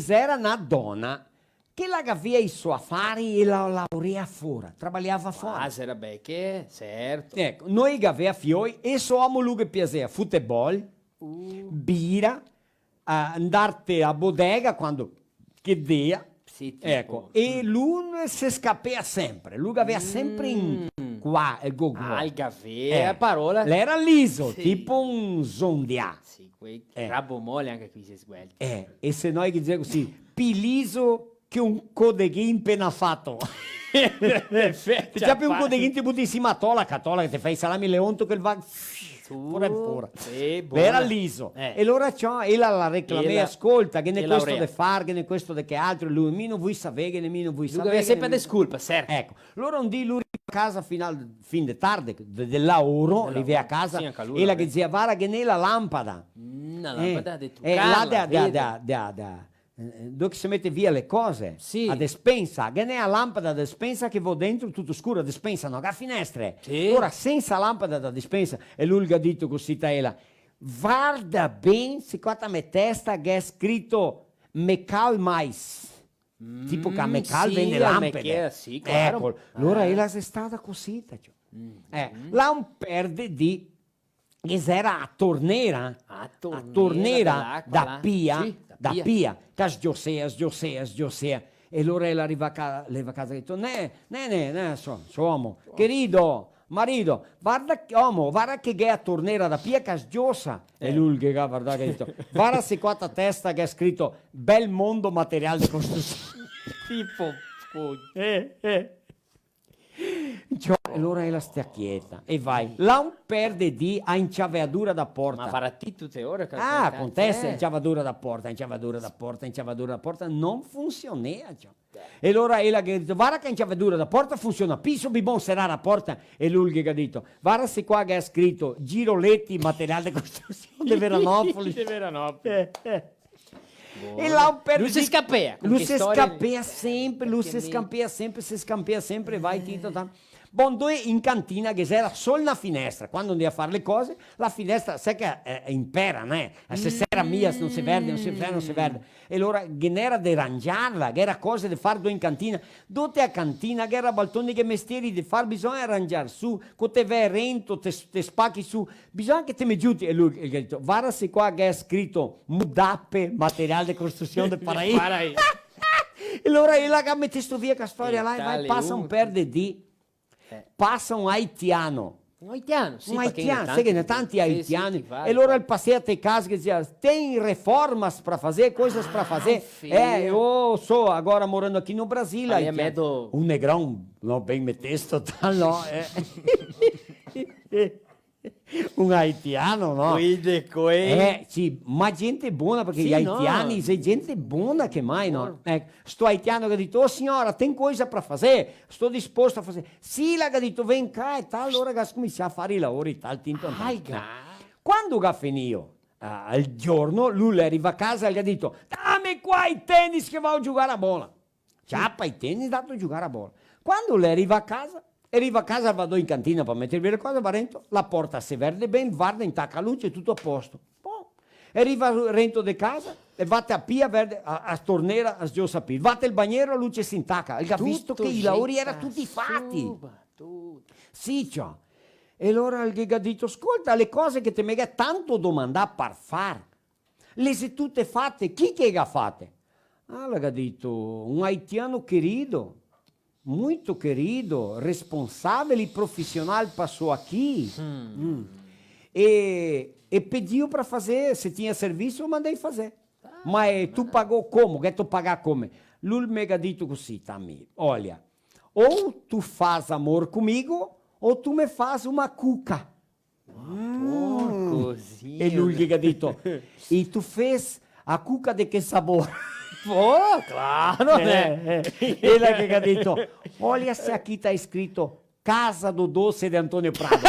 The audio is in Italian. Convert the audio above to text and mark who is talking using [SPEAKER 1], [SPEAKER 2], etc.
[SPEAKER 1] Era una donna che la aveva i suoi affari e la laurea fuori, lavorava fuori.
[SPEAKER 2] Ah, era becche, certo.
[SPEAKER 1] Ecco, noi aveva fioi e sommo lui che piaceva football, birra, andarte a bodega quando chiedeva.
[SPEAKER 2] Sì, tipo.
[SPEAKER 1] Ecco, e lui si scappava sempre, lui aveva sempre in qua il go
[SPEAKER 2] Ah, il caffè, parola.
[SPEAKER 1] L'era liso,
[SPEAKER 2] Sì.
[SPEAKER 1] tipo un zondia.
[SPEAKER 2] Sì, quei rabo mole anche qui si sguelta.
[SPEAKER 1] E se noi che diciamo così, più liso che un codeghin appena fatto. C'è più un codeghin tipo di simatola, catola, che ti fai i salami leonto che va pure.
[SPEAKER 2] Sì, buona.
[SPEAKER 1] Era liso. E allora ciò, e la reclamava,
[SPEAKER 2] Ella-
[SPEAKER 1] ascolta, che ne
[SPEAKER 2] e
[SPEAKER 1] questo
[SPEAKER 2] laurea.
[SPEAKER 1] de far, che ne questo de che altro, lui, mi non vuoi sapere, che nemmeno vuoi
[SPEAKER 2] Lui
[SPEAKER 1] sapere.
[SPEAKER 2] aveva sempre
[SPEAKER 1] che
[SPEAKER 2] de sculpa, certo.
[SPEAKER 1] Ecco, allora un dì lui arriva a casa fin de tardi, del lavoro, arriva a casa,
[SPEAKER 2] Sì, anche lui,
[SPEAKER 1] e la
[SPEAKER 2] vabbè.
[SPEAKER 1] che zia Vara che ne la lampada.
[SPEAKER 2] Una lampada di
[SPEAKER 1] Là dove si mette via le cose,
[SPEAKER 2] Sì.
[SPEAKER 1] a despensa, che ne ha lampada da despensa che va dentro tutto scuro, a despensa no, a finestre.
[SPEAKER 2] Sì.
[SPEAKER 1] Ora senza lampada da despensa, e lui gli ha detto così Taela, guarda bene, se qua me testa che è scritto Mecal Mais. Tipo che a Mecal
[SPEAKER 2] sì,
[SPEAKER 1] vende
[SPEAKER 2] a
[SPEAKER 1] lampade.
[SPEAKER 2] Mecal, sì, claro.
[SPEAKER 1] Ecco, allora ella è stata così. Là un perde di che era a tornera da Pia,
[SPEAKER 2] Sì,
[SPEAKER 1] da Pia, che sgiosea. E allora ella arriva a casa e ha detto, uomo, querido, marito, guarda che è a tornera da Pia che sgiosa. E lui che ha guardato che ha detto, guarda se qua a testa che è scritto Bel Mondo Materiale di Costruzione.
[SPEAKER 2] Tipo,
[SPEAKER 1] Cioè, allora ella stia quieta e vai. Là un perde di a inciaveadura da porta.
[SPEAKER 2] ma farà tutte ore.
[SPEAKER 1] Ah, con te se inciavadura da porta, non funziona. Cioè. E allora ella che ha detto, guarda che inciaveadura da porta funziona, piso bibon sarà la porta. E lui che ha detto, guarda se qua che ha scritto Giroletti, materiale di costruzione di Veranopoli. E là un perde
[SPEAKER 2] Lui si
[SPEAKER 1] di-
[SPEAKER 2] scappea. con
[SPEAKER 1] Lui
[SPEAKER 2] che
[SPEAKER 1] si
[SPEAKER 2] storie-
[SPEAKER 1] scappea sempre, si scappea sempre, vai Tito. Bon, dove in cantina che c'era solo una finestra, quando andiamo a fare le cose, la finestra, sai che impera, né? Se sera mia, non si vede, non si vede. E allora, che era di arrangiarla, che era cosa da fare due in cantina. Dote a cantina, che era baltoni che mestieri di fare, bisogna arrangiare su, con te vai rento, te spacchi su, bisogna che te mi giuti. E lui ha detto, guarda se qua che è scritto Mudappe, materiale di costruzione del paraíso. E allora ella che mette sto via che storia là, e vai, passa un perde di... Passa un haitiano.
[SPEAKER 2] Un haitiano, sì.
[SPEAKER 1] Un
[SPEAKER 2] perché
[SPEAKER 1] haitiano, sai che ne tanti
[SPEAKER 2] sì,
[SPEAKER 1] haitiani.
[SPEAKER 2] sì,
[SPEAKER 1] E allora il passato in casa che diceva, tem reformas para fazer, coisas para fazer. Eu sou agora morando aqui no Brasil.
[SPEAKER 2] Aí é
[SPEAKER 1] haitiano.
[SPEAKER 2] medo-
[SPEAKER 1] Um negrão, não bem me testo, tal, não. Un haitiano, no? Sì, ma gente buona, perché
[SPEAKER 2] Sì,
[SPEAKER 1] gli
[SPEAKER 2] no.
[SPEAKER 1] haitiani, sei gente buona che mai, no? Ecco, sto haitiano che ha detto, oh signora, tem coisa per fare, sto disposto a fare. Sì, la che ha detto, ven qua e tal, allora che comincia a fare i lavori, tal, tinto. Quando ha finito il giorno, lui le arriva a casa e gli ha detto, dammi qua i tennis che vado a giocare a bola. Ciappa i tennis, dato a giocare a bola. Quando le arriva a casa, vado in cantina per mettervi le cose, va dentro, la porta si vede bene, guarda, intacca la luce, tutto a posto. Boh. Arriva dentro di casa e vate a Pia, verde, a tornera, a sgiosa Pia. Vate il bagnero, la luce si intacca. Ha visto che i lavori erano tutti fatti. Sì, ciò. E allora il che ha detto, ascolta, le cose che ti mega tanto domanda per fare, le sei tutte fatte, chi che le ha fatte? Allora ha detto, un haitiano querido, muito querido, responsabile e profissional passou aqui. E pediu para fazer, se tinha serviço, eu mandei fazer. Mas tu pagou como? Quer tu pagar como? Lul me ha detto così, Tammy, olha, ou tu faz amor comigo, ou tu me faz uma cuca.
[SPEAKER 2] Così.
[SPEAKER 1] E lui gli ha detto, e tu fez a cuca de che sabor?
[SPEAKER 2] Oh, claro, né?
[SPEAKER 1] Ele che ha detto, olha se aqui está escrito Casa do Doce de Antônio Prado.